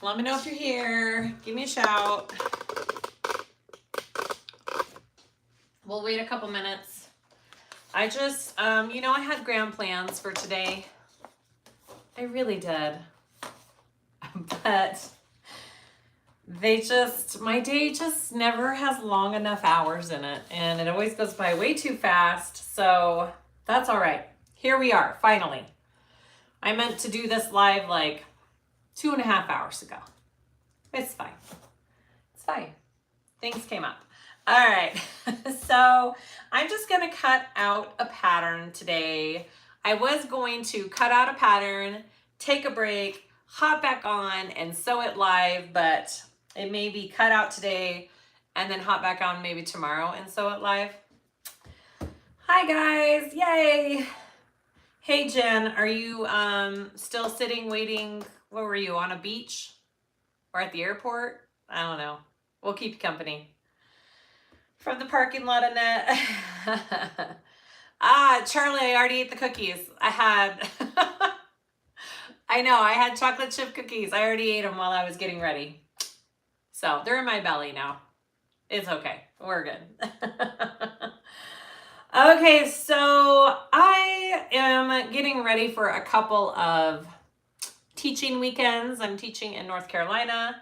Let me know if you're here. Give me a shout. We'll wait a couple minutes. I just, you know, I had grand plans for today. I really did. But my day just never has long enough hours in it. And it always goes by way too fast. So that's all right. Here we are, finally. I meant to do this live like 2.5 hours ago. It's fine. It's fine. Things came up. All right. So I'm just going to cut out a pattern today. I was going to cut out a pattern, take a break, hop back on and sew it live, but it may be cut out today and then hop back on maybe tomorrow and sew it live. Hi guys, yay. Hey Jen, are you still sitting waiting? Where were you, on a beach or at the airport? I don't know. We'll keep you company. From the parking lot, Annette. Charlie, I already ate the cookies. I had chocolate chip cookies. I already ate them while I was getting ready. So they're in my belly now. It's okay. We're good. Okay, so I am getting ready for a couple of teaching weekends. I'm teaching in North Carolina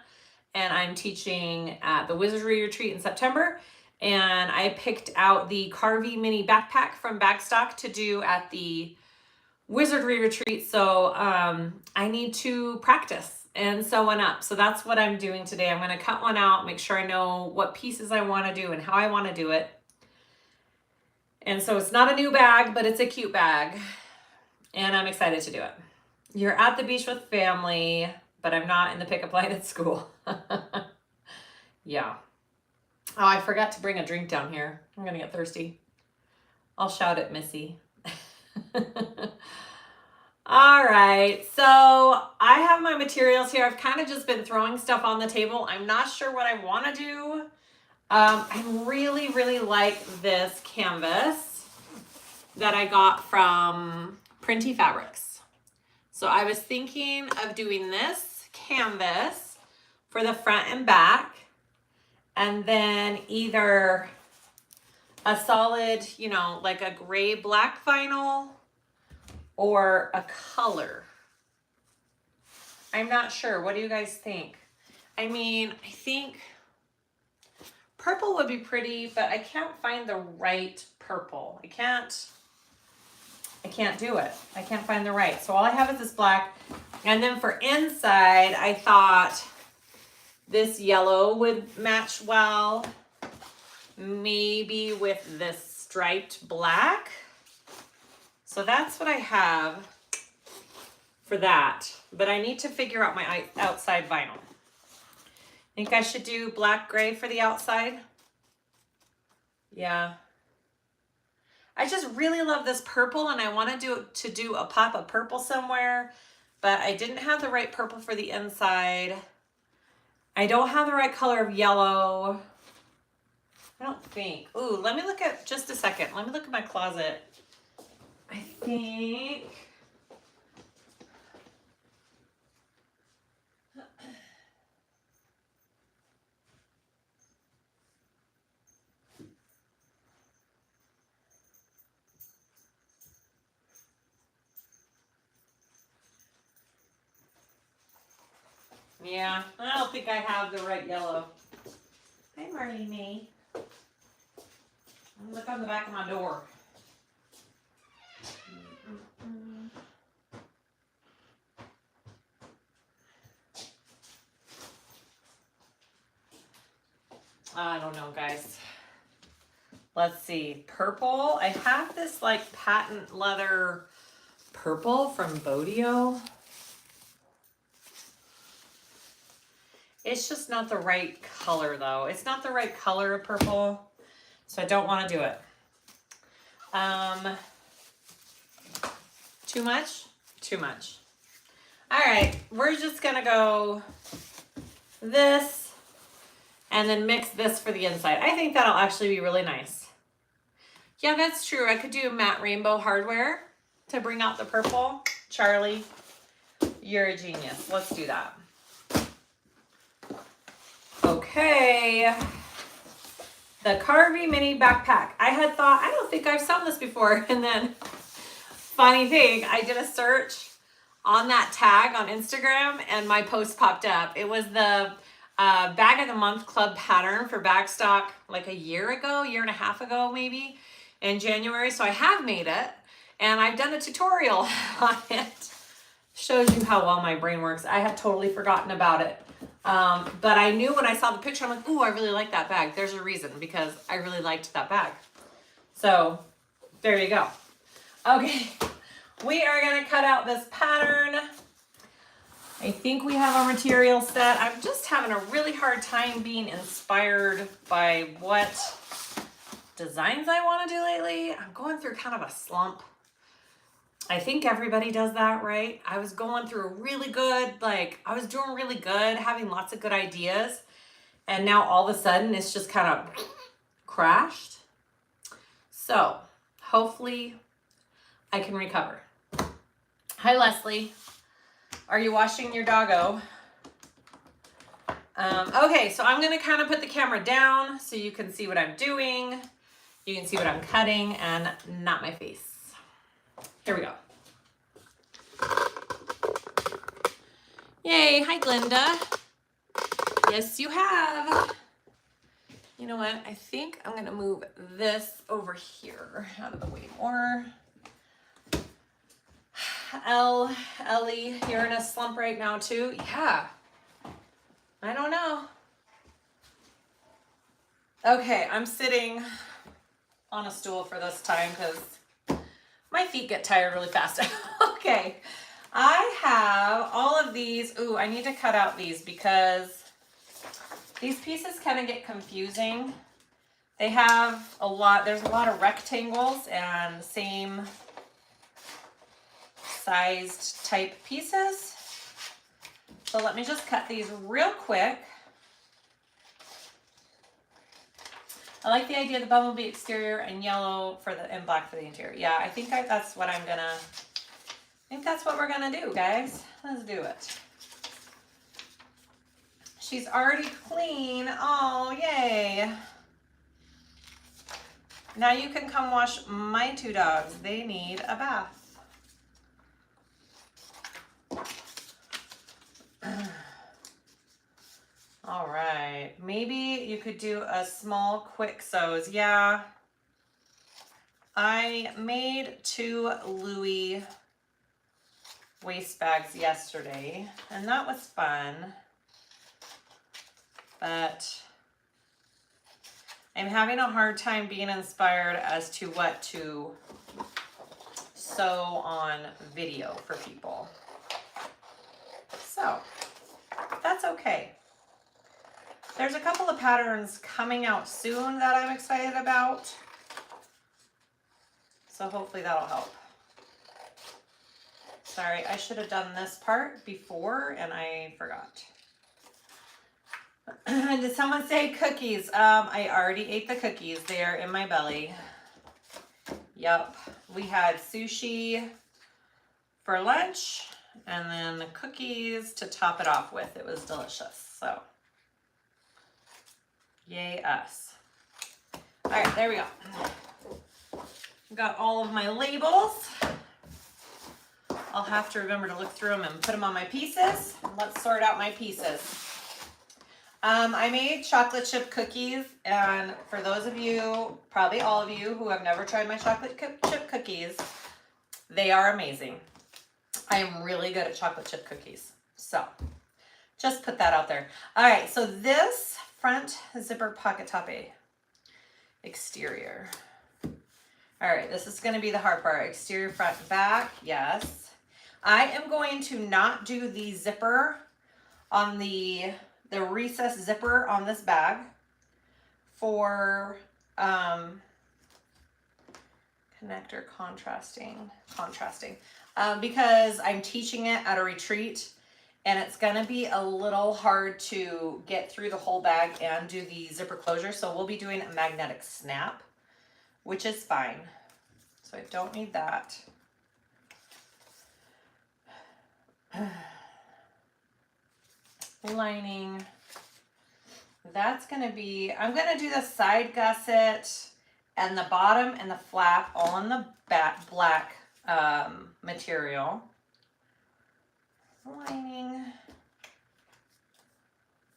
and I'm teaching at the Wizardry Retreat in September. And I picked out the Karvi mini backpack from Bagstock to do at the Wizardry Retreat. So I need to practice and sew one up. So that's what I'm doing today. I'm going to cut one out, make sure I know what pieces I want to do and how I want to do it. And so it's not a new bag, but it's a cute bag. And I'm excited to do it. You're at the beach with family, but I'm not in the pickup line at school. Yeah. Oh, I forgot to bring a drink down here. I'm going to get thirsty. I'll shout at Missy. All right. So I have my materials here. I've kind of just been throwing stuff on the table. I'm not sure what I want to do. I really, really like this canvas that I got from Printy Fabrics. So I was thinking of doing this canvas for the front and back, and then either a solid, you know, like a gray black vinyl or a color. I'm not sure. What do you guys think? I mean, I think purple would be pretty, but I can't find the right purple. I can't do it. I can't find the right. So all I have is this black. And then for inside, I thought this yellow would match well. Maybe with this striped black. So that's what I have for that. But I need to figure out my outside vinyl. Think I should do black gray for the outside? Yeah. I just really love this purple and I wanted to do a pop of purple somewhere, but I didn't have the right purple for the inside. I don't have the right color of yellow. I don't think. Ooh, let me look at, just a second. Let me look at my closet. I think. Yeah, I don't think I have the right yellow. Hi, Marlene. Look on the back of my door. I don't know, guys. Let's see. Purple. I have this like patent leather purple from Bodio. It's just not the right color though. It's not the right color of purple, so I don't want to do it. Too much? Too much. All right, we're just gonna go this and then mix this for the inside. I think that'll actually be really nice. Yeah, that's true. I could do matte rainbow hardware to bring out the purple. Charlie, you're a genius. Let's do that. Okay. The Karvi mini backpack. I had thought, I don't think I've sewn this before. And then, funny thing, I did a search on that tag on Instagram and my post popped up. It was the Bag of the Month Club pattern for Bagstock like a year and a half ago maybe, in January. So I have made it and I've done a tutorial on it. Shows you how well my brain works. I had totally forgotten about it. But I knew when I saw the picture, I'm like, ooh, I really like that bag. There's a reason, because I really liked that bag. So there you go. Okay, we are gonna cut out this pattern. I think we have our material set. I'm just having a really hard time being inspired by what designs I want to do lately. I'm going through kind of a slump. I think everybody does that, right? I was going through a really good, I was doing really good, having lots of good ideas. And now all of a sudden it's just kind of crashed. So hopefully I can recover. Hi, Leslie. Are you washing your doggo? Okay, so I'm gonna kind of put the camera down so you can see what I'm doing. You can see what I'm cutting and not my face. Here we go. Yay, hi Glinda. Yes, you have. You know what? I think I'm gonna move this over here out of the way more. Ellie, you're in a slump right now too? Yeah. I don't know. Okay, I'm sitting on a stool for this time because my feet get tired really fast. Okay, I have all of these. Ooh, I need to cut out these because these pieces kind of get confusing. They have a lot, there's a lot of rectangles and same sized type pieces. So let me just cut these real quick. I like the idea of the bumblebee exterior and yellow for the and black for the interior. Yeah, I think that's what that's what we're gonna do, guys. Let's do it. She's already clean. Oh, yay. Now you can come wash my two dogs. They need a bath. All right, maybe you could do a small quick sews. Yeah, I made 2 Louis waist bags yesterday and that was fun, but I'm having a hard time being inspired as to what to sew on video for people. So that's okay. There's a couple of patterns coming out soon that I'm excited about. So hopefully that'll help. Sorry, I should have done this part before and I forgot. Did someone say cookies? I already ate the cookies. They are in my belly. Yep. We had sushi for lunch and then the cookies to top it off with. It was delicious. So yay us. All right, there we go. Got all of my labels. I'll have to remember to look through them and put them on my pieces. Let's sort out my pieces. I made chocolate chip cookies, and for those of you, probably all of you who have never tried my chocolate chip cookies, they are amazing. I am really good at chocolate chip cookies. So just put that out there. All right, so this front zipper pocket top exterior. All right, this is going to be the hard part. Exterior, front, back. Yes. I am going to not do the zipper on the recess zipper on this bag for connector contrasting, because I'm teaching it at a retreat and it's going to be a little hard to get through the whole bag and do the zipper closure. So we'll be doing a magnetic snap, which is fine. So I don't need that. Lining. that's gonna be, I'm gonna do the side gusset and the bottom and the flap all in the black material. Lining,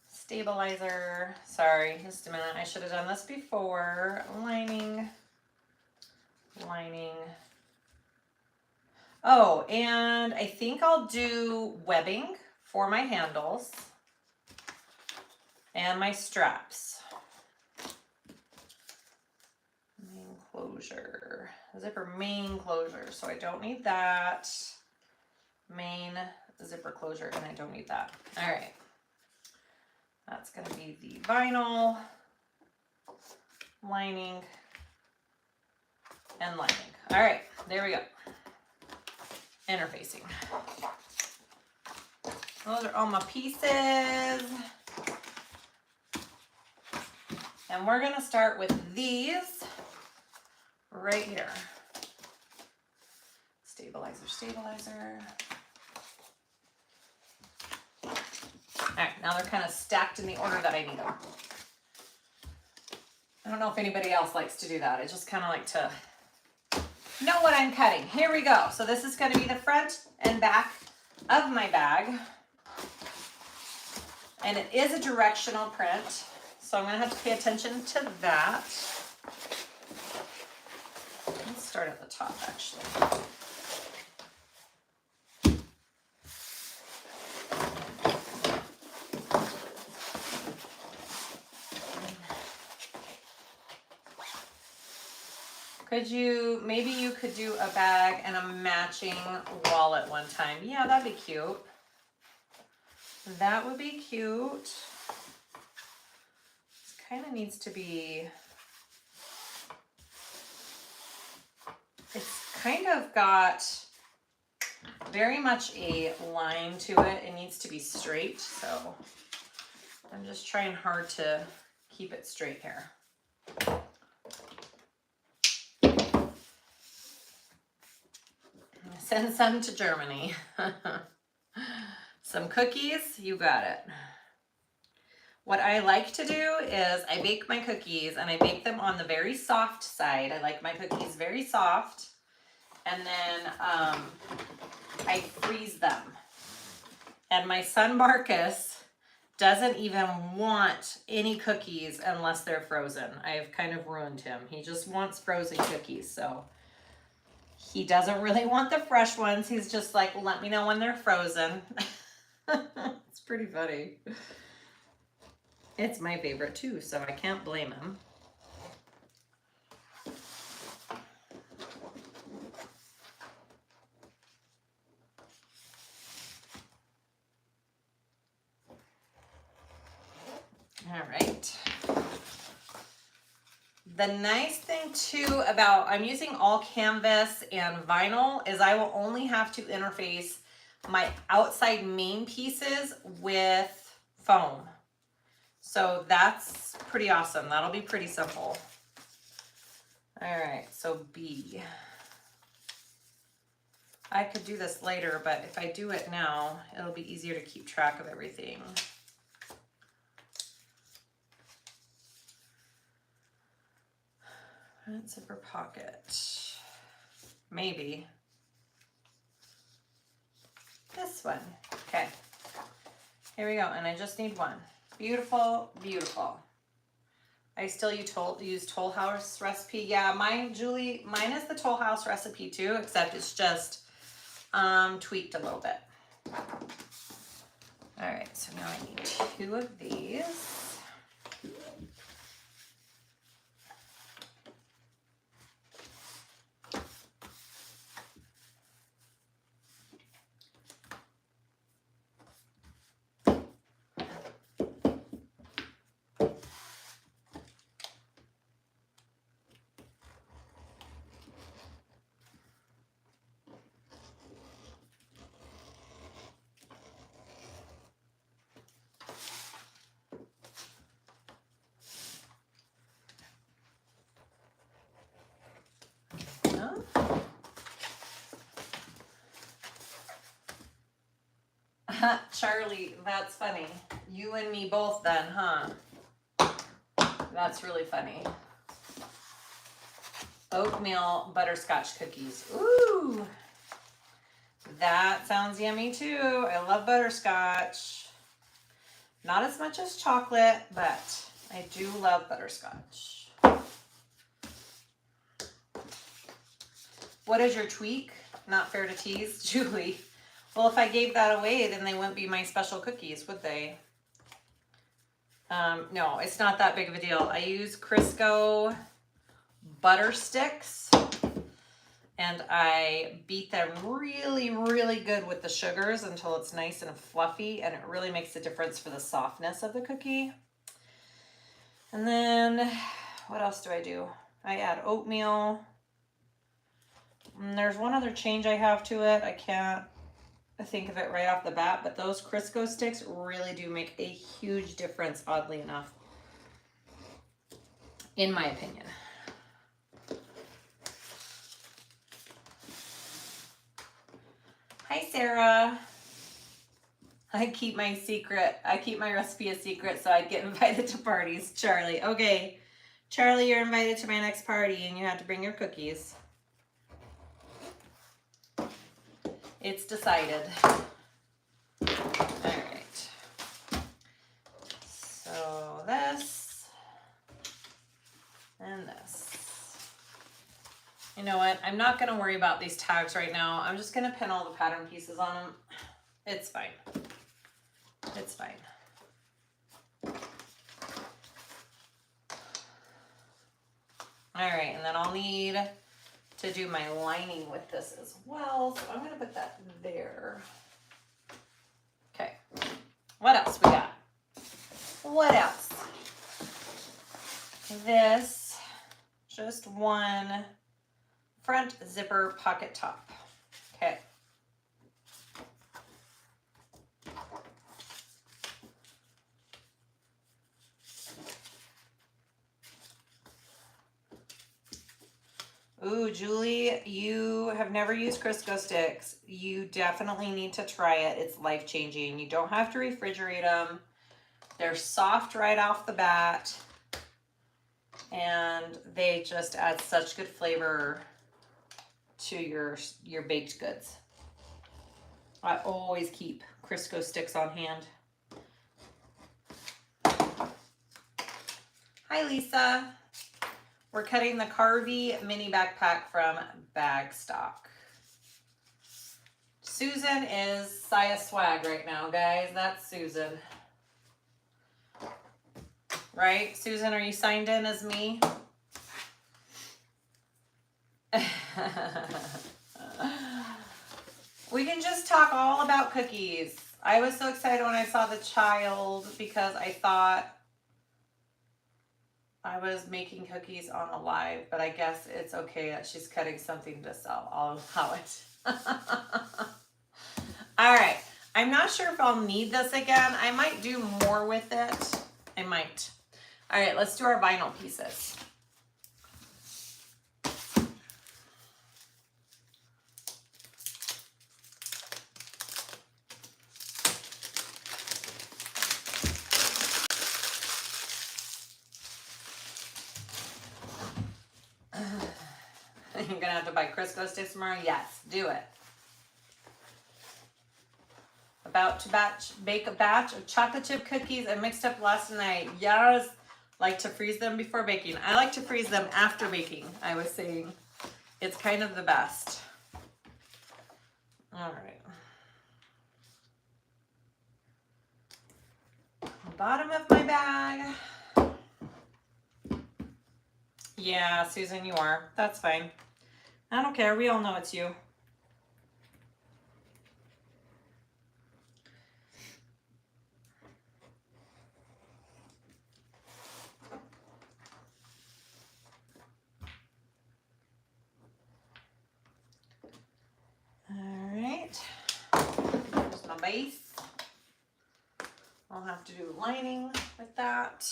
stabilizer, sorry, just a minute, I should have done this before. Lining. Oh, and I think I'll do webbing for my handles and my straps. Main closure, zipper main closure, so I don't need that. Main zipper closure, and I don't need that. All right, that's gonna be the vinyl, lining, and lining. All right, there we go. Interfacing. Those are all my pieces. And we're gonna start with these right here. Stabilizer. All right, now they're kind of stacked in the order that I need them. I don't know if anybody else likes to do that. I just kind of like to know what I'm cutting. Here we go. So this is going to be the front and back of my bag. And it is a directional print. So I'm going to have to pay attention to that. Let's start at the top, actually. Maybe you could do a bag and a matching wallet one time. Yeah, that'd be cute. That would be cute. This kind of needs to be, it's kind of got very much a line to it. It needs to be straight, so I'm just trying hard to keep it straight here. Send some to Germany. Some cookies, you got it. What I like to do is I bake my cookies and I bake them on the very soft side. I like my cookies very soft. And then I freeze them. And my son Marcus doesn't even want any cookies unless they're frozen. I've kind of ruined him. He just wants frozen cookies, so he doesn't really want the fresh ones. He's just like, let me know when they're frozen. It's pretty funny. It's my favorite too, so I can't blame him. All right. The nice thing too about, I'm using all canvas and vinyl, is I will only have to interface my outside main pieces with foam. So that's pretty awesome. That'll be pretty simple. All right, so B. I could do this later, but if I do it now, it'll be easier to keep track of everything. Front zipper pocket. Maybe. This one. Okay. Here we go. And I just need one. Beautiful, beautiful. I still use Toll House recipe. Yeah, mine is the Toll House recipe too, except it's just tweaked a little bit. All right, so now I need 2 of these. Charlie, that's funny. You and me both then, huh? That's really funny. Oatmeal butterscotch cookies. Ooh, that sounds yummy too. I love butterscotch. Not as much as chocolate, but I do love butterscotch. What is your tweak? Not fair to tease, Julie. Well, if I gave that away, then they wouldn't be my special cookies, would they? No, it's not that big of a deal. I use Crisco butter sticks, and I beat them really, really good with the sugars until it's nice and fluffy, and it really makes a difference for the softness of the cookie. And then, what else do? I add oatmeal. And there's one other change I have to it. I can't think of it right off the bat, but those Crisco sticks really do make a huge difference, oddly enough, in my opinion. Hi, Sarah. I keep my recipe a secret so I get invited to parties. Charlie. Okay. Charlie, you're invited to my next party and you have to bring your cookies. It's decided. All right. So this and this. You know what? I'm not going to worry about these tags right now. I'm just going to pin all the pattern pieces on them. It's fine. It's fine. All right, and then I'll need to do my lining with this as well. So I'm going to put that there. Okay. What else we got? What else? This, just one front zipper pocket top. Okay. Ooh, Julie, you have never used Crisco sticks. You definitely need to try it. It's life-changing. You don't have to refrigerate them. They're soft right off the bat, and they just add such good flavor to your baked goods. I always keep Crisco sticks on hand. Hi, Lisa. We're cutting the Karvi mini backpack from Bag Stock. Susan is SiahSwag right now, guys. That's Susan. Right? Susan, are you signed in as me? We can just talk all about cookies. I was so excited when I saw the child because I thought I was making cookies on a live, but I guess it's okay that she's cutting something to sell. I'll allow it. All right. I'm not sure if I'll need this again. I might do more with it. I might. All right, let's do our vinyl pieces. You're gonna have to buy Crisco sticks tomorrow? Yes, do it. About to bake a batch of chocolate chip cookies I mixed up last night. Yes, like to freeze them before baking. I like to freeze them after baking, I was saying. It's kind of the best. All right. Bottom of my bag. Yeah, Susan, you are. That's fine. I don't care. We all know it's you. All right. Here's my base. I'll have to do lining with that.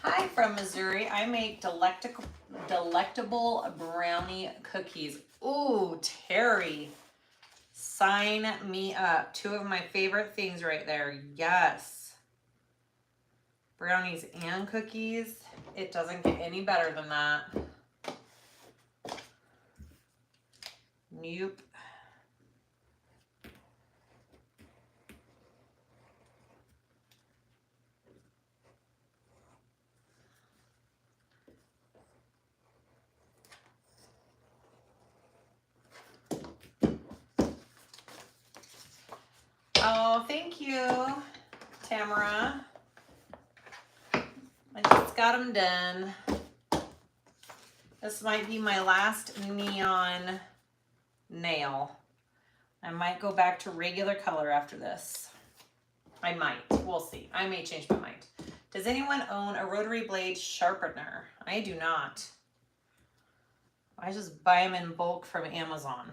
Hi from Missouri. I make delectable brownie cookies. Ooh, Terry. Sign me up. Two of my favorite things right there. Yes. brownies and cookies. It doesn't get any better than that. Nope. Oh, thank you, Tamara. I just got them done. This might be my last neon nail. I might go back to regular color after this. I might. We'll see. I may change my mind. Does anyone own a rotary blade sharpener? I do not. I just buy them in bulk from Amazon.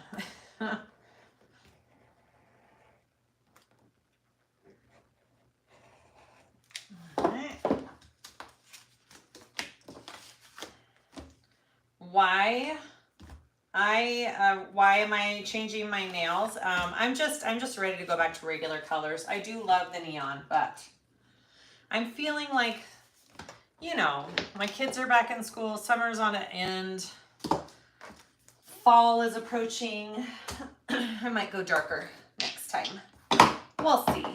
Why am I changing my nails? I'm just ready to go back to regular colors. I do love the neon, but I'm feeling like, you know, my kids are back in school, summer's on an end, fall is approaching. I might go darker next time. We'll see.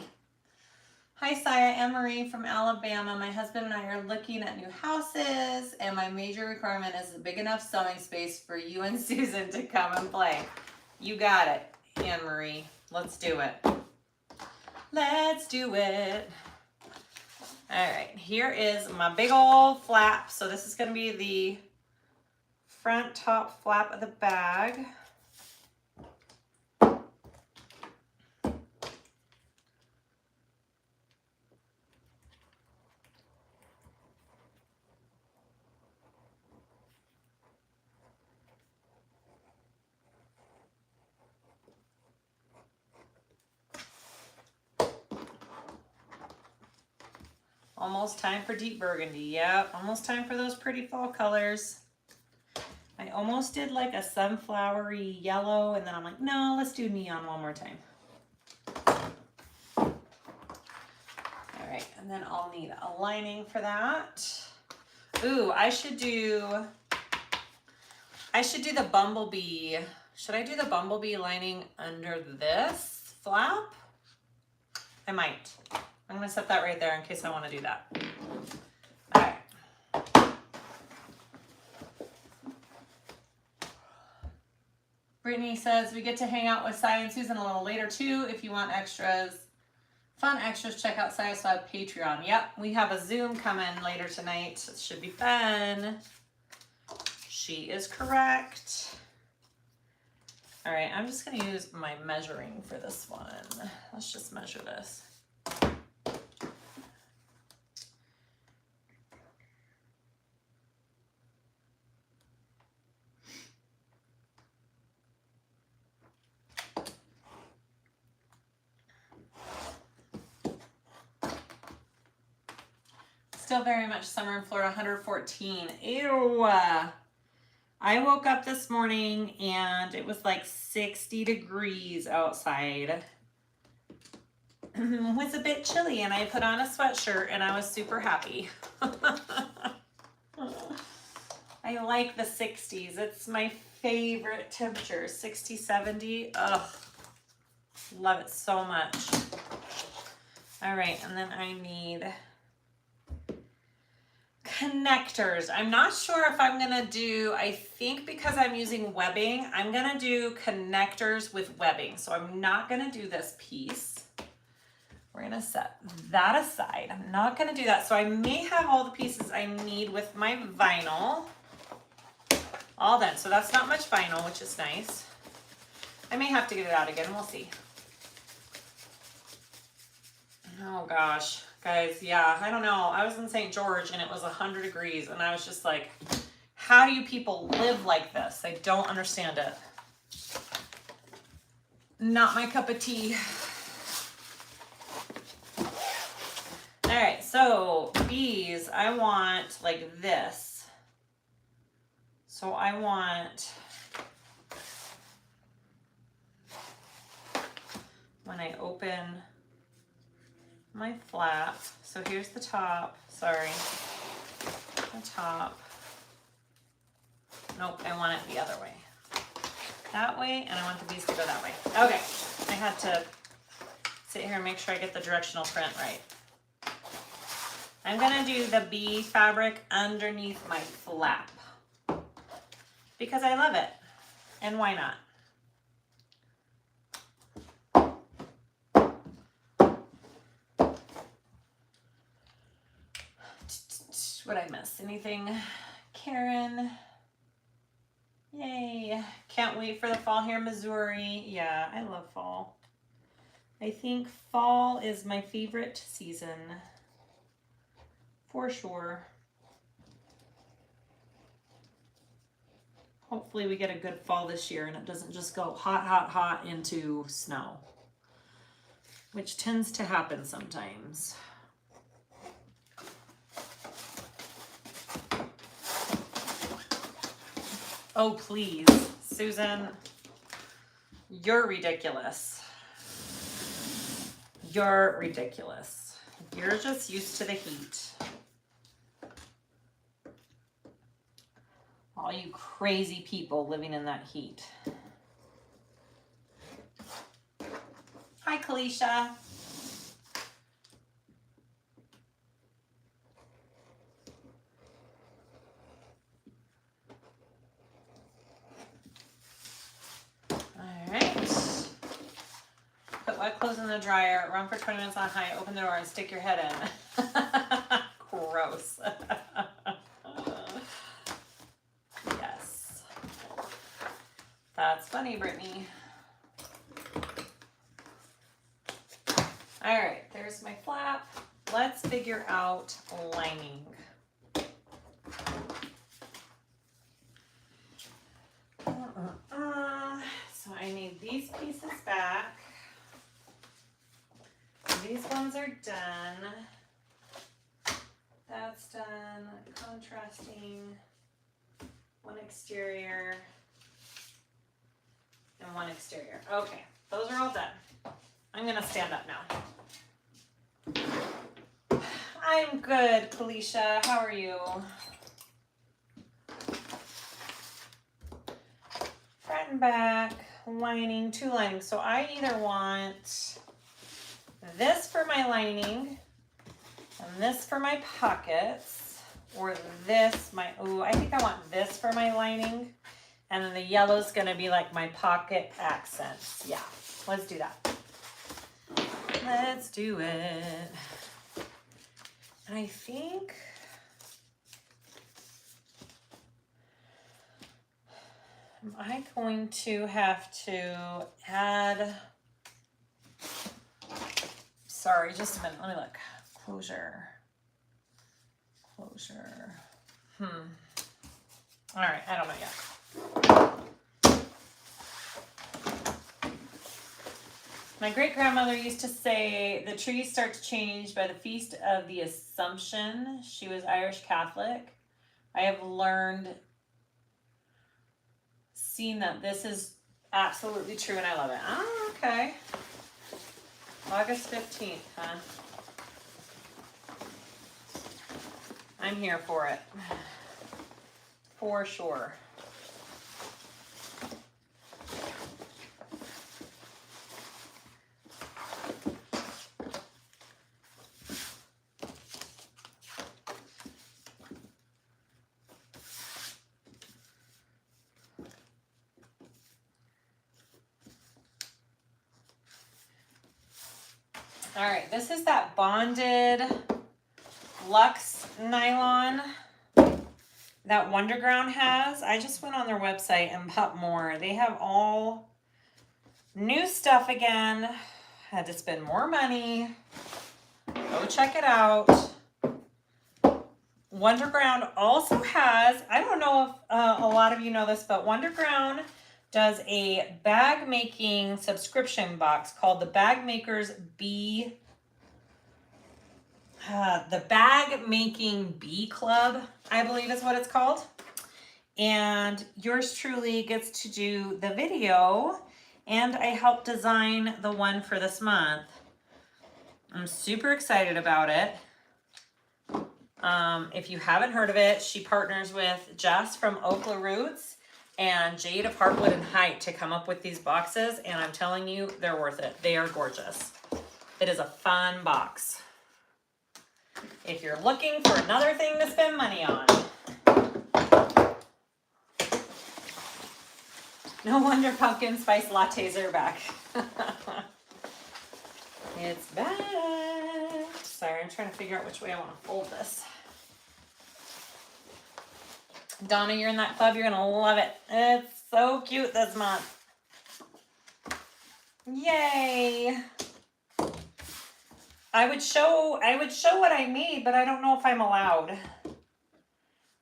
Hi, Siah, Anne-Marie from Alabama. My husband and I are looking at new houses, and my major requirement is a big enough sewing space for you and Susan to come and play. You got it, Anne-Marie. Let's do it. Let's do it. All right, here is my big old flap. So this is going to be the front top flap of the bag. Almost time for deep burgundy. Yep, almost time for those pretty fall colors. I almost did like a sunflowery yellow, and then I'm like, no, let's do neon one more time. All right, and then I'll need a lining for that. Ooh, I should do the bumblebee. Should I do the bumblebee lining under this flap? I might. I'm going to set that right there in case I want to do that. All right. Brittany says, we get to hang out with Siah and Susan a little later too. If you want extras, fun extras, check out SiahSwag Patreon. Yep, we have a Zoom coming later tonight. It should be fun. She is correct. All right, I'm just going to use my measuring for this one. Let's just measure this. Still very much summer in Florida, 114. Ew. I woke up this morning and it was like 60 degrees outside. It was a bit chilly and I put on a sweatshirt and I was super happy. I like the 60s. It's my favorite temperature. 60, 70. Ugh. Love it so much. All right, and then I need connectors. I'm not sure if I'm gonna do, I think because I'm using webbing, I'm gonna do connectors with webbing. So I'm not gonna do this piece. We're gonna set that aside. I'm not gonna do that. So I may have all the pieces I need with my vinyl. All done. So that's not much vinyl, which is nice. I may have to get it out again. We'll see. Oh gosh. Guys, yeah, I don't know. I was in St. George and it was 100 degrees and I was just like, how do you people live like this? I don't understand it. Not my cup of tea. All right, so these I want like this. So I want, when I open my flap. So here's the top, sorry, the top. Nope, I want it the other way. That way, and I want the bees to go that way. Okay, I had to sit here and make sure I get the directional print right. I'm gonna do the bee fabric underneath my flap because I love it, and why not? What'd I miss? Anything? Karen? Yay. Can't wait for the fall here in Missouri. Yeah, I love fall. I think fall is my favorite season. For sure. Hopefully we get a good fall this year and it doesn't just go hot, hot, hot into snow, which tends to happen sometimes. Oh, please, Susan, you're ridiculous. You're ridiculous. You're just used to the heat. All you crazy people living in that heat. Hi, Kalisha. Wet clothes in the dryer, run for 20 minutes on high, open the door and stick your head in. Gross. Yes. That's funny, Brittany. All right, there's my flap. Let's figure out lining. So I need these pieces back. These ones are done. That's done. Contrasting. One exterior and one exterior. Okay, those are all done. I'm gonna stand up now. I'm good, Kalisha. How are you? Front and back, lining, 2 linings. So I either want this for my lining and this for my pockets, or this, I think I want this for my lining, and then the yellow's gonna be like my pocket accents. Yeah, let's do that. Let's do it. And I think am I going to have to add, sorry, just a minute, let me look. Closure. All right, I don't know yet. My great-grandmother used to say the trees start to change by the Feast of the Assumption. She was Irish Catholic. I have seen that this is absolutely true, and I love it. Oh, okay. August 15th, huh? I'm here for it. For sure. All right, this is that bonded luxe nylon that Wonderground has. I just went on their website and bought more. They have all new stuff again. Had to spend more money. Go check it out. Wonderground also has, I don't know if a lot of you know this, but Wonderground does a bag making subscription box called the Bag Makers Bee, the Bag Making Bee Club, I believe is what it's called. And yours truly gets to do the video, and I helped design the one for this month. I'm super excited about it. If you haven't heard of it, she partners with Jess from Okla Roots and Jade of Heartwood and Height to come up with these boxes, and I'm telling you, they're worth it. They are gorgeous. It is a fun box. If you're looking for another thing to spend money on. No wonder pumpkin spice lattes are back. It's back. Sorry, I'm trying to figure out which way I want to fold this. Donna, you're in that club. You're going to love it. It's so cute this month. Yay. I would show what I made, but I don't know if I'm allowed.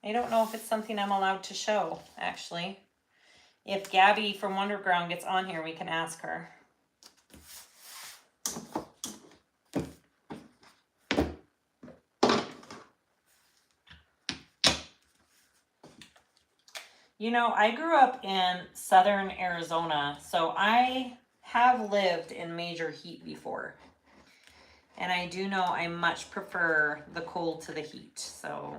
I don't know if it's something I'm allowed to show, actually. If Gabby from Wonderground gets on here, we can ask her. You know, I grew up in southern Arizona, so I have lived in major heat before. And I do know I much prefer the cold to the heat, so.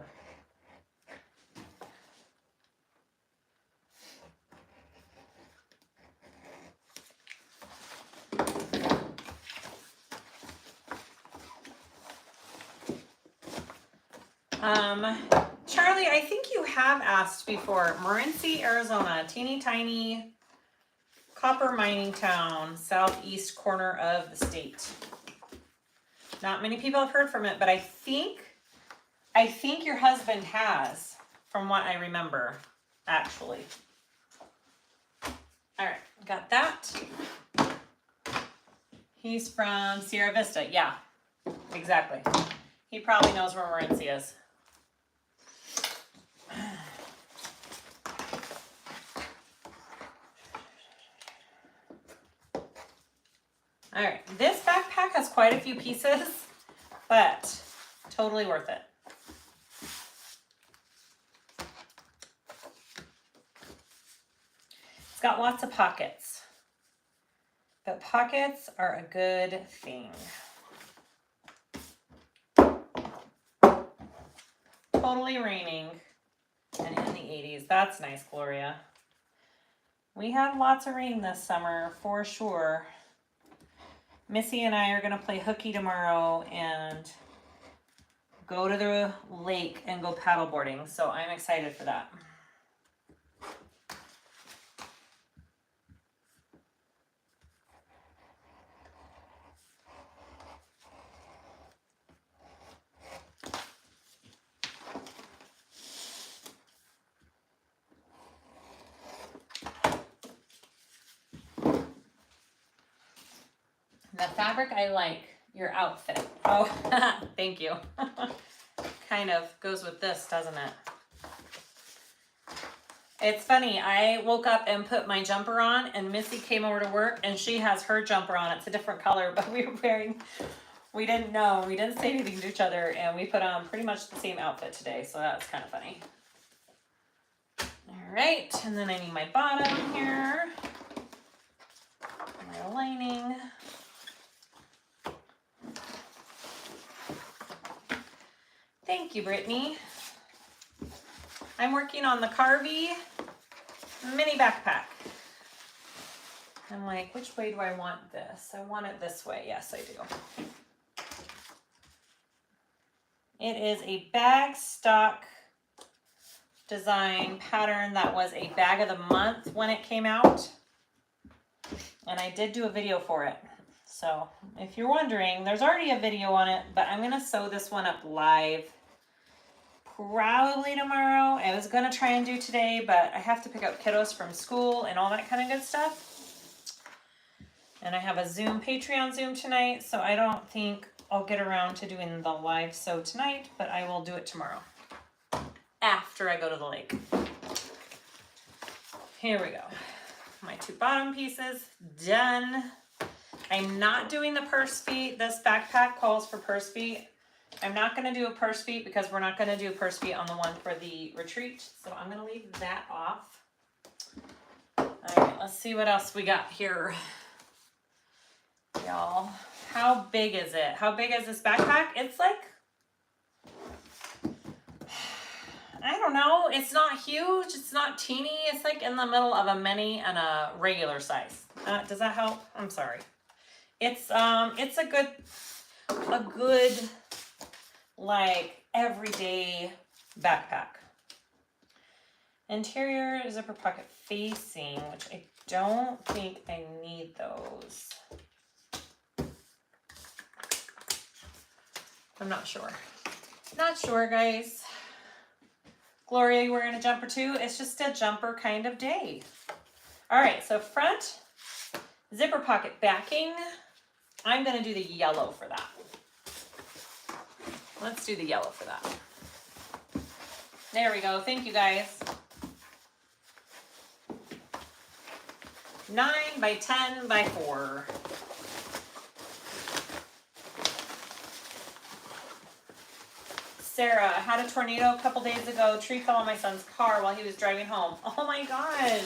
Charlie, I think you have asked before. Morenci, Arizona, teeny tiny copper mining town, southeast corner of the state. Not many people have heard from it, but I think your husband has, from what I remember, actually. All right, got that. He's from Sierra Vista. Yeah, exactly. He probably knows where Morenci is. All right, this backpack has quite a few pieces, but totally worth it. It's got lots of pockets, but pockets are a good thing. Totally raining and in the 80s. That's nice, Gloria. We had lots of rain this summer for sure. Missy and I are going to play hooky tomorrow and go to the lake and go paddleboarding. So I'm excited for that. The fabric I like, your outfit. Oh, thank you. Kind of goes with this, doesn't it? It's funny, I woke up and put my jumper on and Missy came over to work and she has her jumper on. It's a different color, but we didn't know. We didn't say anything to each other and we put on pretty much the same outfit today. So that's kind of funny. All right, and then I need my bottom here. My lining. Thank you, Brittany. I'm working on the Karvi mini backpack. I'm like, which way do I want this? I want it this way. Yes, I do. It is a bag stock design pattern that was a bag of the month when it came out. And I did do a video for it. So if you're wondering, there's already a video on it, but I'm going to sew this one up live probably tomorrow. I was going to try and do today, but I have to pick up kiddos from school and all that kind of good stuff. And I have a Patreon Zoom tonight, so I don't think I'll get around to doing the live sew tonight, but I will do it tomorrow after I go to the lake. Here we go. My two bottom pieces done. I'm not doing the purse feet. This backpack calls for purse feet. I'm not going to do a purse feet because we're not going to do a purse feet on the one for the retreat. So I'm going to leave that off. All right, let's see what else we got here, y'all. How big is it? How big is this backpack? It's like, I don't know. It's not huge. It's not teeny. It's like in the middle of a mini and a regular size. Does that help? I'm sorry. It's a good like everyday backpack. Interior zipper pocket facing, which I don't think I need those. I'm not sure. Not sure, guys. Gloria, you wearing a jumper too? It's just a jumper kind of day. All right, so front zipper pocket backing. I'm gonna do the yellow for that. Let's do the yellow for that. There we go. Thank you, guys. 9 by 10 by 4. Sarah, I had a tornado a couple days ago. Tree fell on my son's car while he was driving home. Oh my gosh.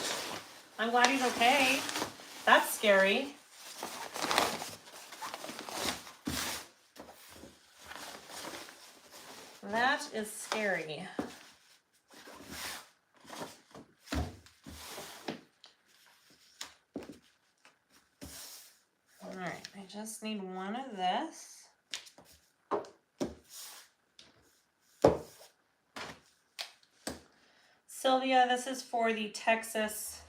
I'm glad he's okay. That's scary. That is scary. All right, I just need one of this. Sylvia, this is for the Texas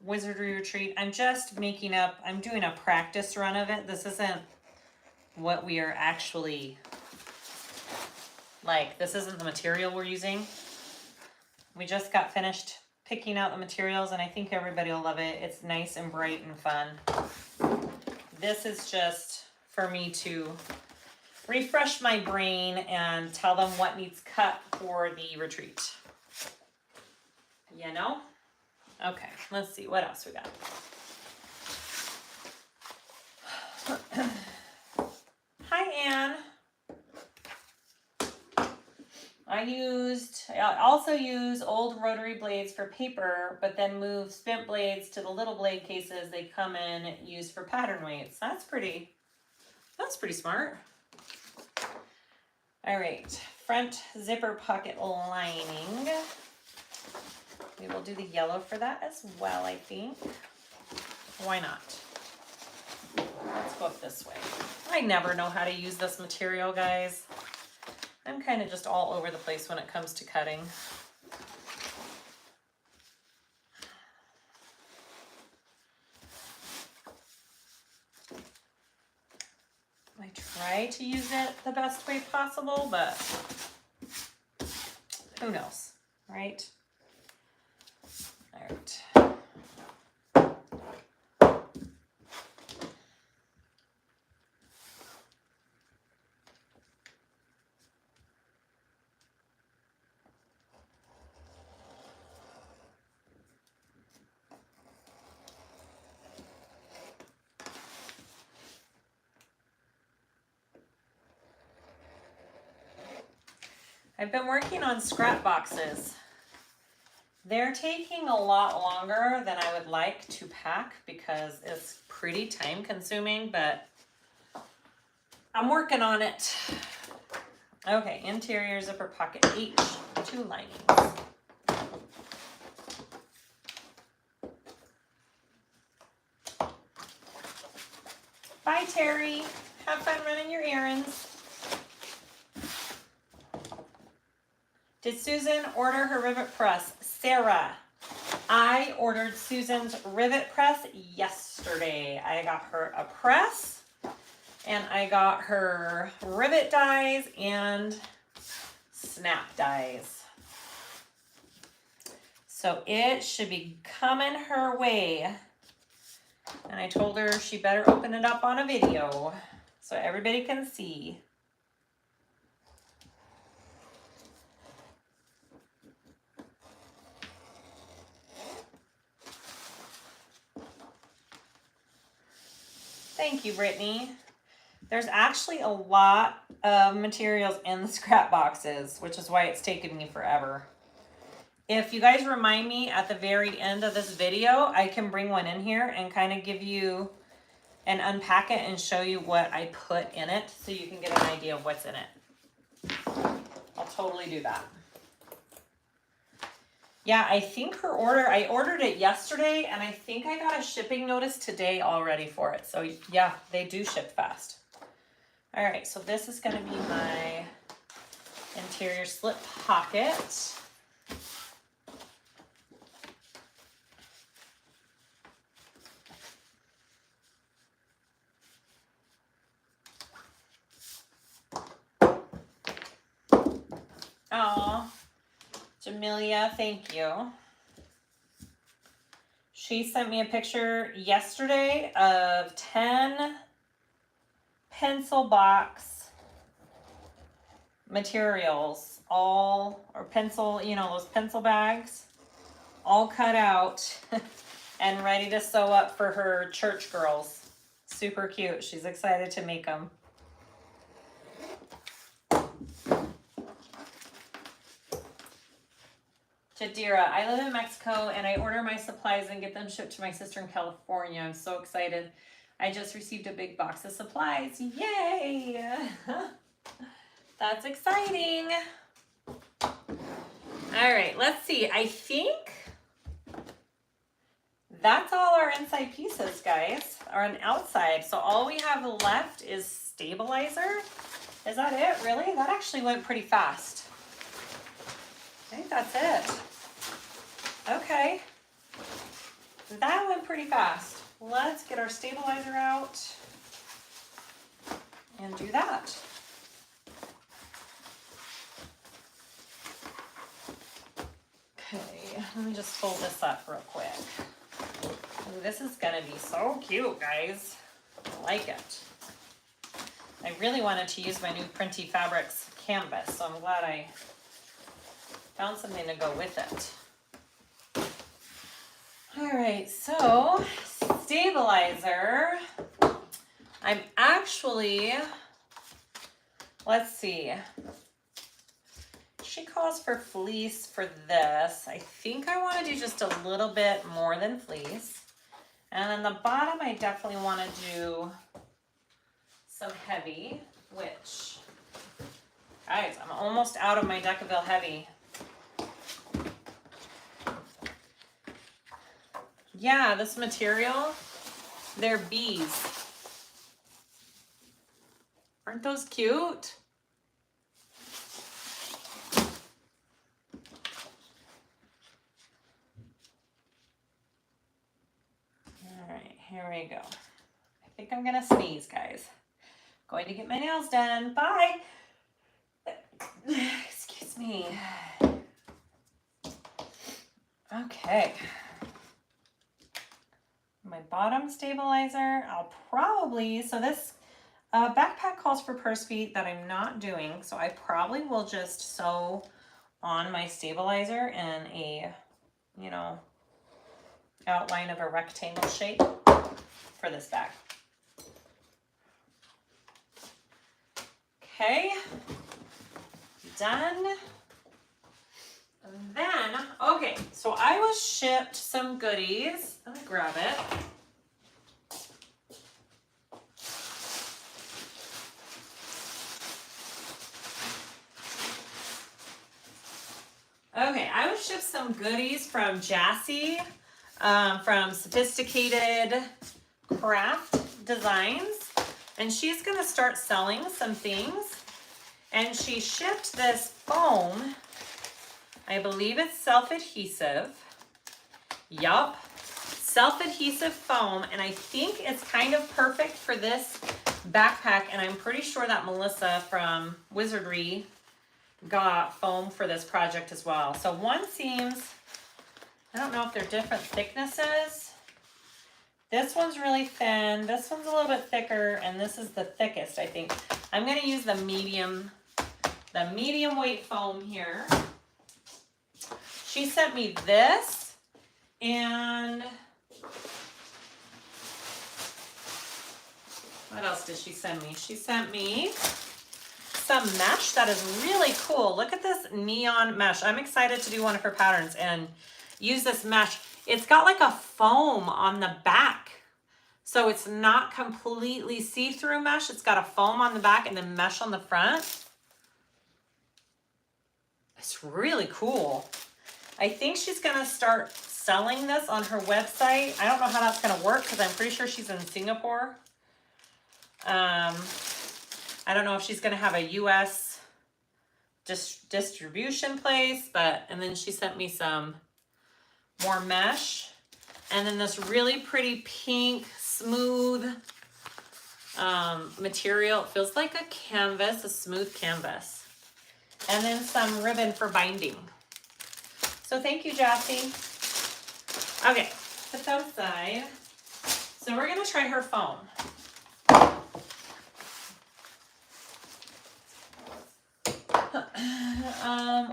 Wizardry Retreat. I'm just making up, I'm doing a practice run of it. This isn't what we are actually, like, this isn't the material we're using. We just got finished picking out the materials and I think everybody will love it. It's nice and bright and fun. This is just for me to refresh my brain and tell them what needs cut for the retreat. You know? Okay, let's see what else we got. Hi, Anne. I also use old rotary blades for paper, but then move spent blades to the little blade cases they come in used for pattern weights. That's pretty smart. All right, front zipper pocket lining. We will do the yellow for that as well, I think. Why not? Let's go up this way. I never know how to use this material, guys. I'm kind of just all over the place when it comes to cutting. I try to use it the best way possible, but who knows, right? All right. I've been working on scrap boxes. They're taking a lot longer than I would like to pack because it's pretty time consuming, but I'm working on it. Okay, interior zipper pocket H, 2 linings. Bye, Terry. Have fun running your errands. Did Susan order her rivet press? Sarah, I ordered Susan's rivet press yesterday. I got her a press and I got her rivet dies and snap dies. So it should be coming her way. And I told her she better open it up on a video so everybody can see. Thank you, Brittany. There's actually a lot of materials in the scrap boxes, which is why it's taken me forever. If you guys remind me at the very end of this video, I can bring one in here and kind of give you and unpack it and show you what I put in it so you can get an idea of what's in it. I'll totally do that. Yeah, I think her order, I ordered it yesterday and I think I got a shipping notice today already for it. So yeah, they do ship fast. All right, so this is gonna be my interior slip pocket. Oh, Jamelia, thank you. She sent me a picture yesterday of 10 pencil box materials, all, or pencil, you know, those pencil bags, all cut out and ready to sew up for her church girls. Super cute. She's excited to make them. Jadira, I live in Mexico and I order my supplies and get them shipped to my sister in California. I'm so excited. I just received a big box of supplies. Yay! That's exciting. All right, let's see. I think that's all our inside pieces, guys, or an outside. So all we have left is stabilizer. Is that it? Really? That actually went pretty fast. I think that's it. Okay. That went pretty fast. Let's get our stabilizer out and do that. Okay, let me just fold this up real quick. Ooh, this is gonna be so cute, guys. I like it. I really wanted to use my new Printy Fabrics canvas, so I'm glad I found something to go with it. All right, so stabilizer. I'm actually, let's see. She calls for fleece for this. I think I want to do just a little bit more than fleece. And then the bottom, I definitely want to do some heavy, which, guys, I'm almost out of my Decaville heavy. Yeah, this material, they're bees. Aren't those cute? All right, here we go. I think I'm gonna sneeze, guys. Going to get my nails done. Bye. Excuse me. Okay. My bottom stabilizer, I'll probably, so this backpack calls for purse feet that I'm not doing, so I probably will just sew on my stabilizer in a, you know, outline of a rectangle shape for this bag. Okay, done. And then, okay, so I was shipped some goodies. Let me grab it. Okay, I was shipped some goodies from Jassy, from Sophisticated Craft Designs, and she's gonna start selling some things. And she shipped this foam. I believe it's self-adhesive. Yup, self-adhesive foam, and I think it's kind of perfect for this backpack, and I'm pretty sure that Melissa from Wizardry got foam for this project as well. So one seems, I don't know if they're different thicknesses. This one's really thin, this one's a little bit thicker, and this is the thickest, I think. I'm gonna use the medium weight foam here. She sent me this, and what else did she send me? She sent me some mesh that is really cool. Look at this neon mesh. I'm excited to do one of her patterns and use this mesh. It's got like a foam on the back. So it's not completely see-through mesh. It's got a foam on the back and then mesh on the front. It's really cool. I think she's gonna start selling this on her website. I don't know how that's gonna work because I'm pretty sure she's in Singapore. I don't know if she's gonna have a US distribution place, and then she sent me some more mesh. And then this really pretty pink, smooth material. It feels like a canvas, a smooth canvas. And then some ribbon for binding. So thank you, Jassy. Okay, put that aside. So we're gonna try her foam.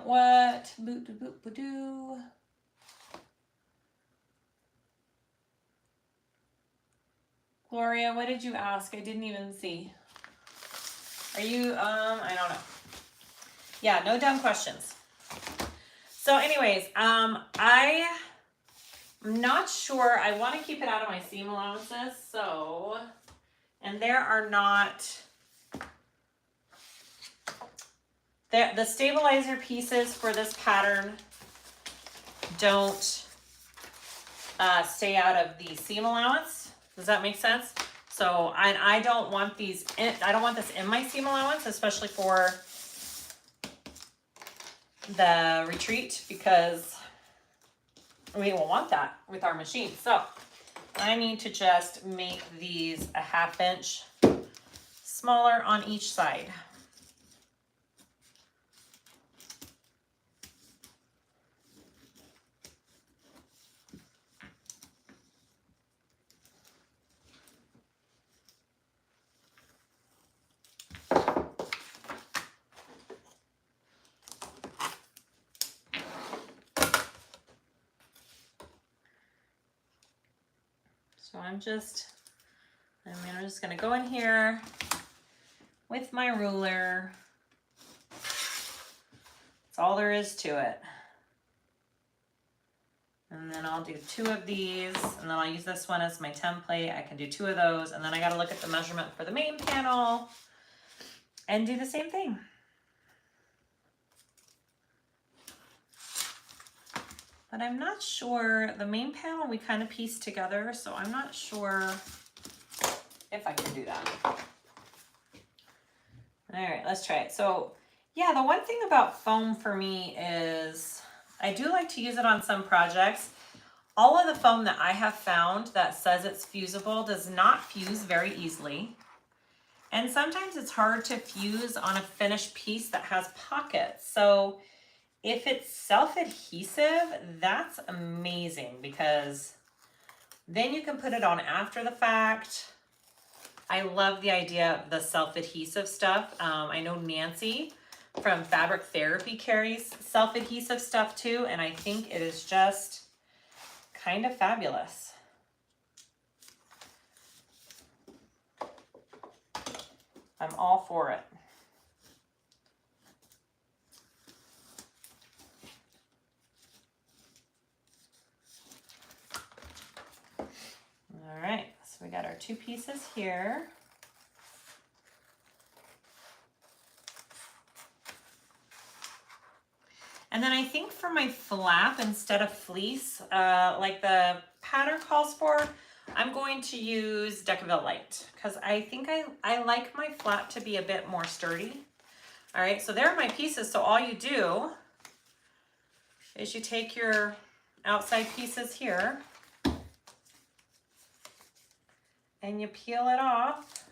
What? Boot-a-boot-ba-doo. Gloria, what did you ask? I didn't even see. Are you, I don't know. Yeah, no dumb questions. So anyways, I'm not sure. I want to keep it out of my seam allowances. So, and there are not, the stabilizer pieces for this pattern don't stay out of the seam allowance. Does that make sense? So I don't want these I don't want this in my seam allowance, especially for the retreat, because we will want that with our machine. So I need to just make these a 1/2 inch smaller on each side. So I'm just gonna go in here with my ruler. That's all there is to it. And then I'll do 2 of these, and then I'll use this one as my template. I can do 2 of those, and then I gotta look at the measurement for the main panel and do the same thing. But I'm not sure, the main panel we kind of pieced together, so I'm not sure if I can do that. All right, let's try it. So yeah, the one thing about foam for me is I do like to use it on some projects. All of the foam that I have found that says it's fusible does not fuse very easily. And sometimes it's hard to fuse on a finished piece that has pockets. So if it's self-adhesive, that's amazing, because then you can put it on after the fact. I love the idea of the self-adhesive stuff. I know Nancy from Fabric Therapy carries self-adhesive stuff too, and I think it is just kind of fabulous. I'm all for it. All right, so we got our 2 pieces here. And then I think for my flap, instead of fleece, like the pattern calls for, I'm going to use Decaville Light, because I think I like my flap to be a bit more sturdy. All right, so there are my pieces. So all you do is you take your outside pieces here and you peel it off.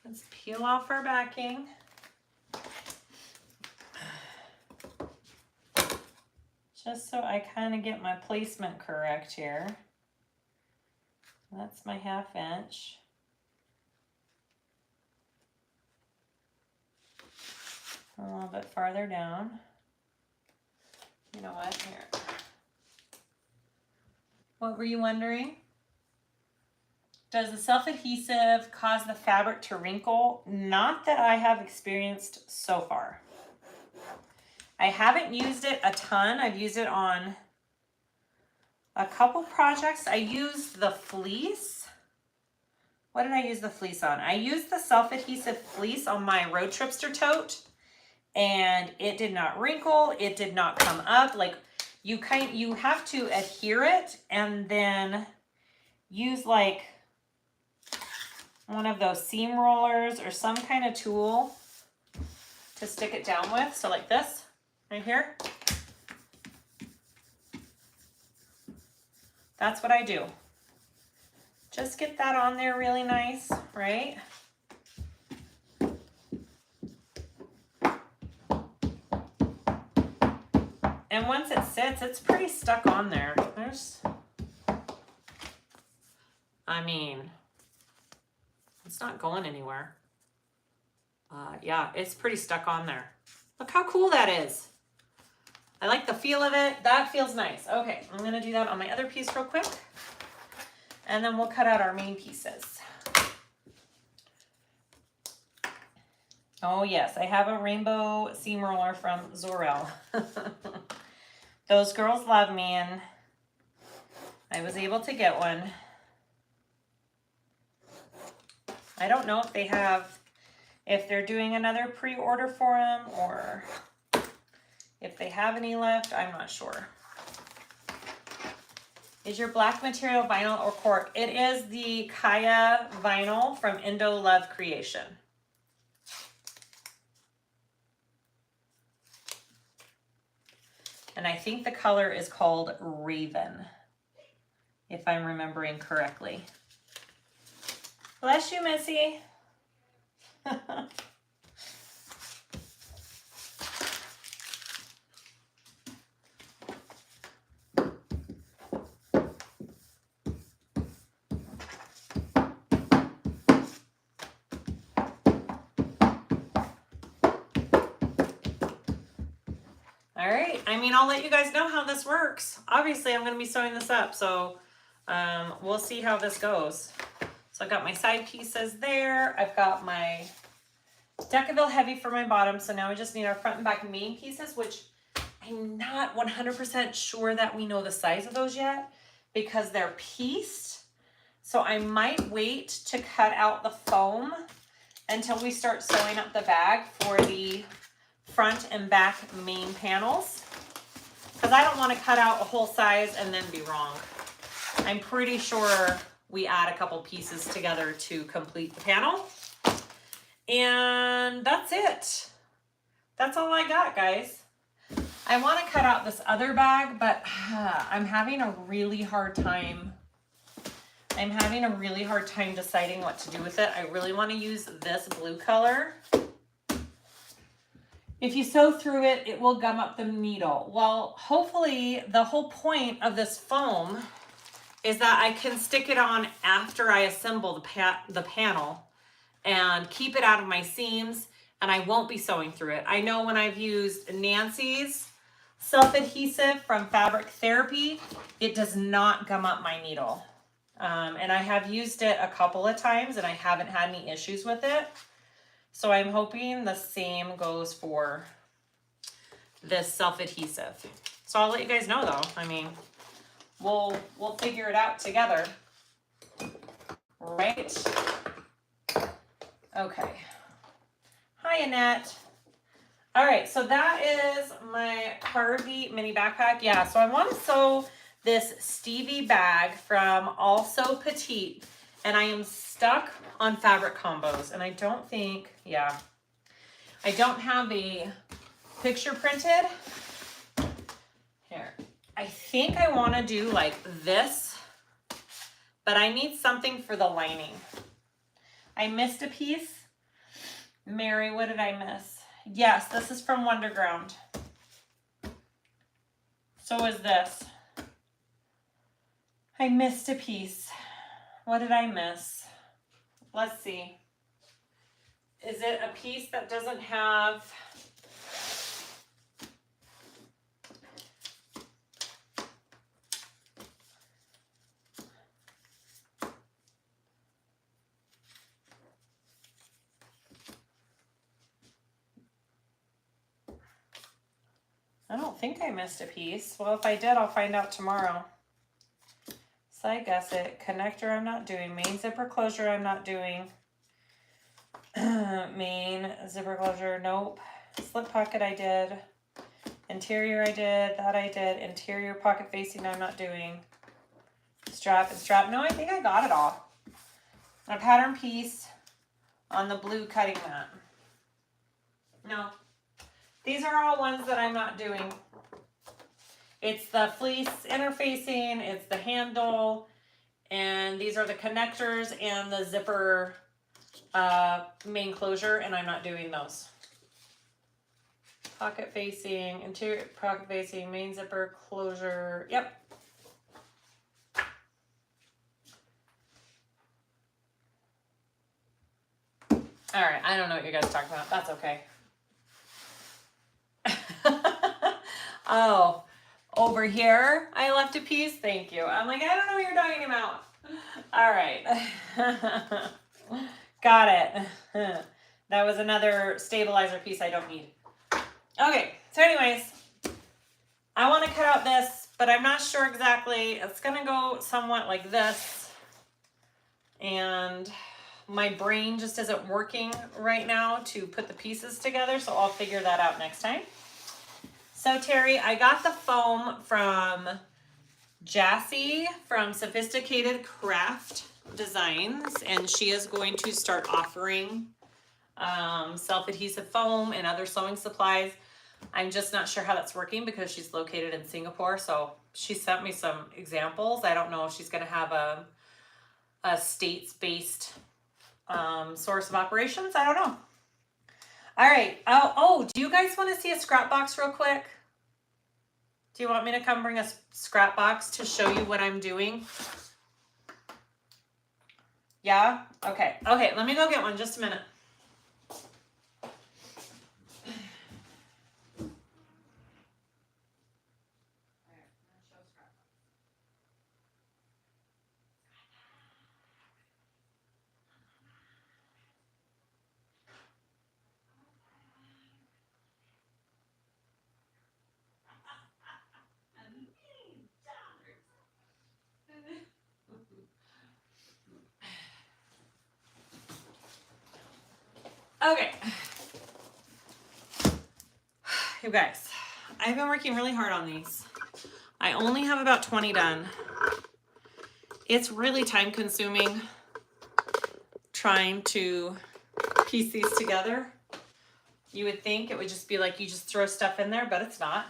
Let's peel off our backing. Just so I kind of get my placement correct here. That's my 1/2 inch. A little bit farther down. You know what? Here. What were you wondering? Does the self-adhesive cause the fabric to wrinkle? Not that I have experienced so far. I haven't used it a ton. I've used it on a couple projects. I used the fleece. What did I use the fleece on? I used the self-adhesive fleece on my Road Tripster tote, and it did not wrinkle. It did not come up. Like you have to adhere it and then use like one of those seam rollers or some kind of tool to stick it down with. So like this right here. That's what I do. Just get that on there really nice, right? And once it sits, it's pretty stuck on there. I mean, it's not going anywhere. Yeah, it's pretty stuck on there. Look how cool that is. I like the feel of it. That feels nice. Okay, I'm gonna do that on my other piece real quick. And then we'll cut out our main pieces. Oh yes, I have a rainbow seam roller from Zorel. Those girls love me, and I was able to get one. I don't know if they're doing another pre-order for them or if they have any left. I'm not sure. Is your black material vinyl or cork? It is the Kaya vinyl from Indo Love Creation. And I think the color is called Raven, if I'm remembering correctly. Bless you, Missy. All right, I mean, I'll let you guys know how this works. Obviously, I'm going to be sewing this up, so we'll see how this goes. So I've got my side pieces there. I've got my Decaville heavy for my bottom, so now we just need our front and back main pieces, which I'm not 100% sure that we know the size of those yet because they're pieced. So I might wait to cut out the foam until we start sewing up the bag for the front and back main panels, because I don't want to cut out a whole size and then be wrong. I'm pretty sure we add a couple pieces together to complete the panel. And that's it. That's all I got, guys. I want to cut out this other bag, but I'm having a really hard time. I'm having a really hard time deciding what to do with it. I really want to use this blue color. If you sew through it, it will gum up the needle. Well, hopefully the whole point of this foam is that I can stick it on after I assemble the panel and keep it out of my seams, and I won't be sewing through it. I know when I've used Nancy's self-adhesive from Fabric Therapy, it does not gum up my needle. And I have used it a couple of times and I haven't had any issues with it. So I'm hoping the same goes for this self-adhesive. So I'll let you guys know though. I mean, we'll figure it out together. Right? Okay. Hi, Annette. All right, so that is my Karvi mini backpack. Yeah, so I want to sew this Stevie bag from Also Petite, and I am stuck on fabric combos, and I don't think, yeah, I don't have a picture printed. Here, I think I want to do like this, but I need something for the lining. I missed a piece. Mary, what did I miss? Yes, this is from Wonderground. So is this. I missed a piece. What did I miss? Let's see. Is it a piece that doesn't have... I don't think I missed a piece. Well, if I did, I'll find out tomorrow. side gusset, connector I'm not doing, main zipper closure I'm not doing, main zipper closure, nope, slip pocket I did, interior I did, that I did, interior pocket facing I'm not doing, strap and strap, no, I think I got it all. A pattern piece on the blue cutting mat. No, these are all ones that I'm not doing. It's the fleece interfacing, it's the handle, and these are the connectors and the zipper main closure, and I'm not doing those. Pocket facing, interior pocket facing, main zipper closure, yep. All right, I don't know what you guys are talking about. That's okay. Oh, over here, I left a piece. Thank you. I'm like, I don't know what you're talking about. All right. Got it. That was another stabilizer piece I don't need. Okay, so anyways, I want to cut out this, but I'm not sure exactly. It's going to go somewhat like this. And my brain just isn't working right now to put the pieces together, so I'll figure that out next time. So Terry, I got the foam from Jassy from Sophisticated Craft Designs, and she is going to start offering self-adhesive foam and other sewing supplies. I'm just not sure how that's working because she's located in Singapore, so she sent me some examples. I don't know if she's going to have a states-based source of operations. I don't know. All right. Oh, do you guys want to see a scrap box real quick? Do you want me to come bring a scrap box to show you what I'm doing? Yeah? Okay. Okay, let me go get one. Just a minute. Okay. You guys, I've been working really hard on these. I only have about 20 done. It's really time consuming trying to piece these together. You would think it would just be like you just throw stuff in there, but it's not.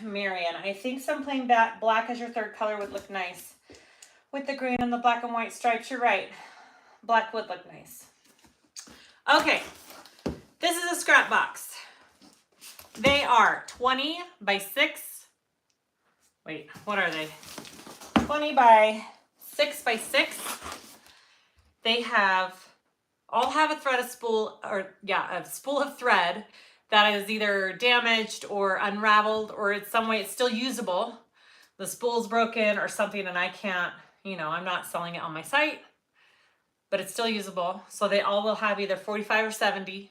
Marion, I think some plain black as your third color would look nice. With the green and the black and white stripes, you're right. Black would look nice. Okay, this is a scrap box. They are 20 by 6. Wait, what are they? 20 by 6 by 6. They all have a thread, a spool of thread that is either damaged or unraveled, or in some way it's still usable. The spool's broken or something, and I can't, I'm not selling it on my site, but it's still usable. So they all will have either 45 or 70.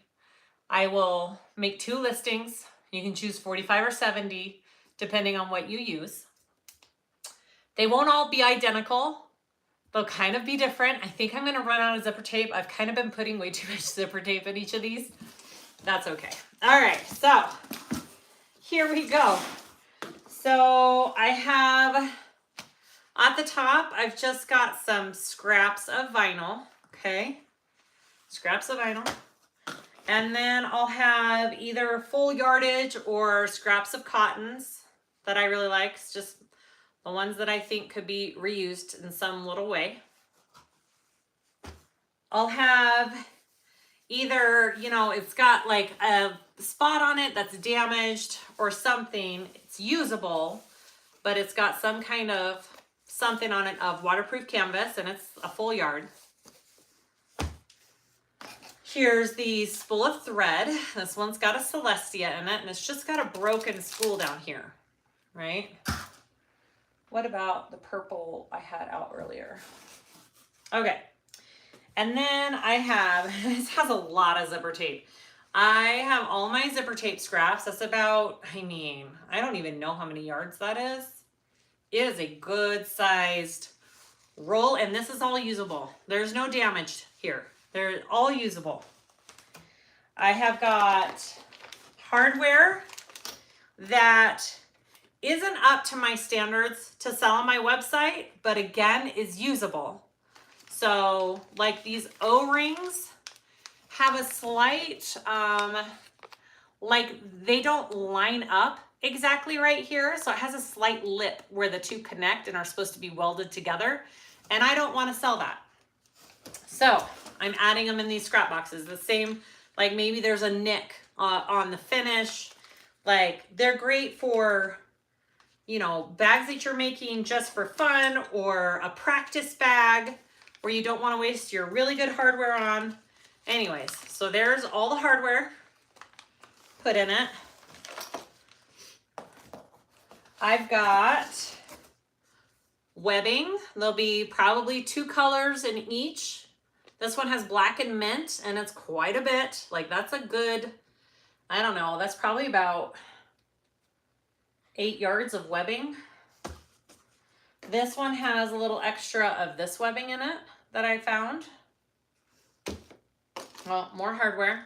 I will make 2 listings. You can choose 45 or 70, depending on what you use. They won't all be identical. They'll kind of be different. I think I'm gonna run out of zipper tape. I've kind of been putting way too much zipper tape in each of these. That's okay. All right, so here we go. So I have, at the top, I've just got some scraps of vinyl, okay? Scraps of vinyl. And then I'll have either full yardage or scraps of cottons that I really like. It's just the ones that I think could be reused in some little way. I'll have either, it's got like a spot on it that's damaged or something. It's usable, but it's got some kind of something on it of waterproof canvas, and it's a full yard. Here's the spool of thread. This one's got a Celestia in it, and it's just got a broken spool down here, right? What about the purple I had out earlier? Okay. And then I have, this has a lot of zipper tape. I have all my zipper tape scraps. That's about, I don't even know how many yards that is. is a good sized roll, and this is all usable. There's no damage here. They're all usable. I have got hardware that isn't up to my standards to sell on my website, but again, is usable. So like these O-rings have a slight, like they don't line up exactly right here. So it has a slight lip where the two connect and are supposed to be welded together. And I don't want to sell that. So I'm adding them in these scrap boxes. The same, like maybe there's a nick on the finish. Like they're great for, you know, bags that you're making just for fun, or a practice bag where you don't want to waste your really good hardware on. Anyways, so there's all the hardware put in it. I've got webbing. There'll be probably 2 colors in each. This one has black and mint, and it's quite a bit. Like that's a good, I don't know, that's probably about 8 yards of webbing. This one has a little extra of this webbing in it that I found. Well, more hardware.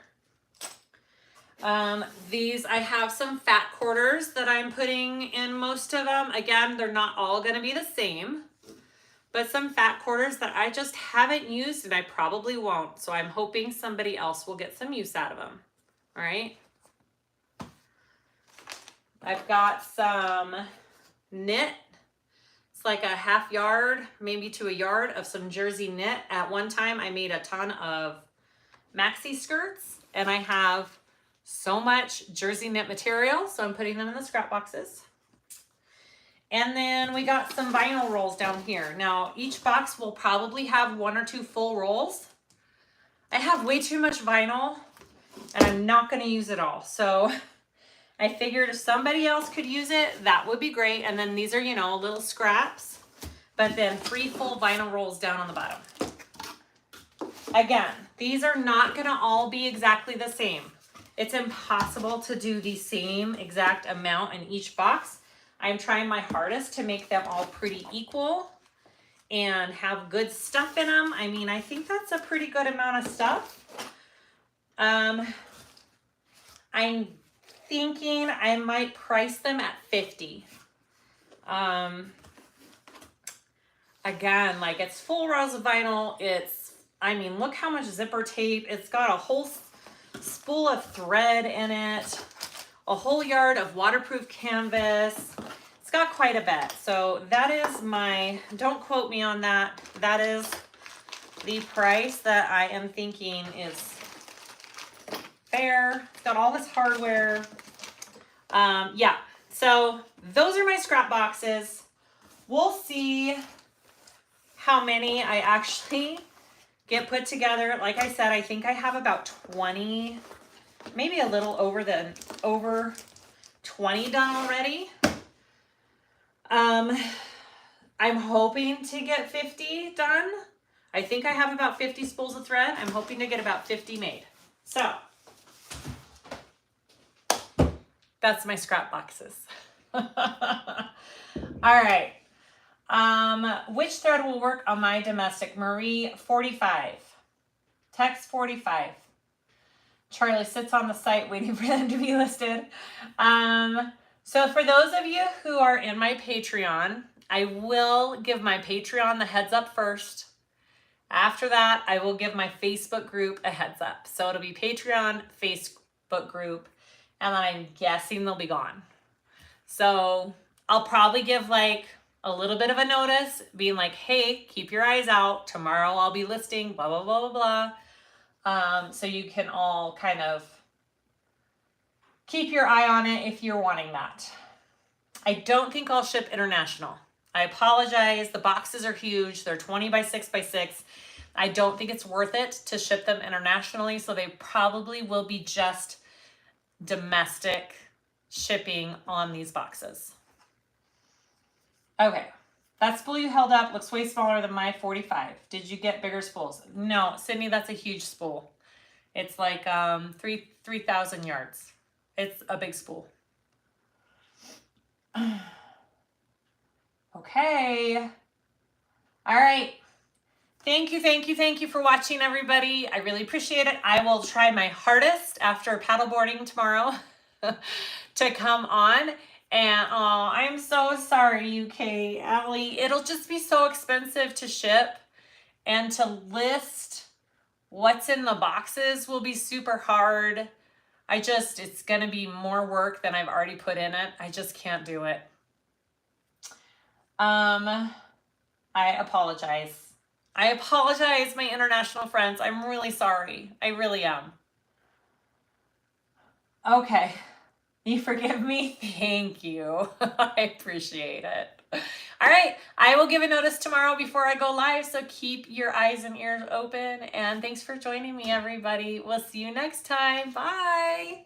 These, I have some fat quarters that I'm putting in most of them. Again, they're not all going to be the same, but some fat quarters that I just haven't used and I probably won't. So I'm hoping somebody else will get some use out of them. All right. I've got some knit. It's like a ½ yard, maybe to a yard of some jersey knit. At one time, I made a ton of maxi skirts, and I have so much jersey knit material, so I'm putting them in the scrap boxes. And then we got some vinyl rolls down here. Now, each box will probably have 1 or 2 full rolls. I have way too much vinyl, and I'm not going to use it all. So I figured if somebody else could use it, that would be great. And then these are, you know, little scraps, but then 3 full vinyl rolls down on the bottom. Again, these are not going to all be exactly the same. It's impossible to do the same exact amount in each box. I'm trying my hardest to make them all pretty equal and have good stuff in them. I mean, I think that's a pretty good amount of stuff. I'm thinking I might price them at $50. Again, like it's full rows of vinyl. It's, I mean, look how much zipper tape. It's got a whole spool of thread in it, a whole yard of waterproof canvas. It's got quite a bit. So that is my, don't quote me on that. That is the price that I am thinking is fair. It's got all this hardware. Yeah, so those are my scrap boxes. We'll see how many I actually get put together. Like I said, I think I have about 20, maybe a little over 20 done already. I'm hoping to get 50 done. I think I have about 50 spools of thread. I'm hoping to get about 50 made. So that's my scrap boxes. All right. Which thread will work on my domestic? Marie 45. Text 45. Charlie sits on the site waiting for them to be listed. So for those of you who are in my Patreon, I will give my Patreon the heads up first. After that, I will give my Facebook group a heads up. So it'll be Patreon, Facebook group, and then I'm guessing they'll be gone. So I'll probably give like a little bit of a notice being like, hey, keep your eyes out. Tomorrow I'll be listing blah, blah, blah, blah, blah. So you can all kind of keep your eye on it if you're wanting that. I don't think I'll ship international. I apologize. The boxes are huge. They're 20 by 6 by 6. I don't think it's worth it to ship them internationally. So they probably will be just domestic shipping on these boxes. Okay, that spool you held up looks way smaller than my 45. Did you get bigger spools? No, Sydney, that's a huge spool. It's like 3,000 yards. It's a big spool. Okay. All right. Thank you for watching, everybody. I really appreciate it. I will try my hardest after paddleboarding tomorrow to come on. And oh, I'm so sorry, UK Emily. It'll just be so expensive to ship, and to list what's in the boxes will be super hard. It's gonna be more work than I've already put in it. I just can't do it. I apologize. I apologize, my international friends. I'm really sorry. I really am. Okay. You forgive me? Thank you. I appreciate it. All right. I will give a notice tomorrow before I go live, so keep your eyes and ears open. And thanks for joining me, everybody. We'll see you next time. Bye.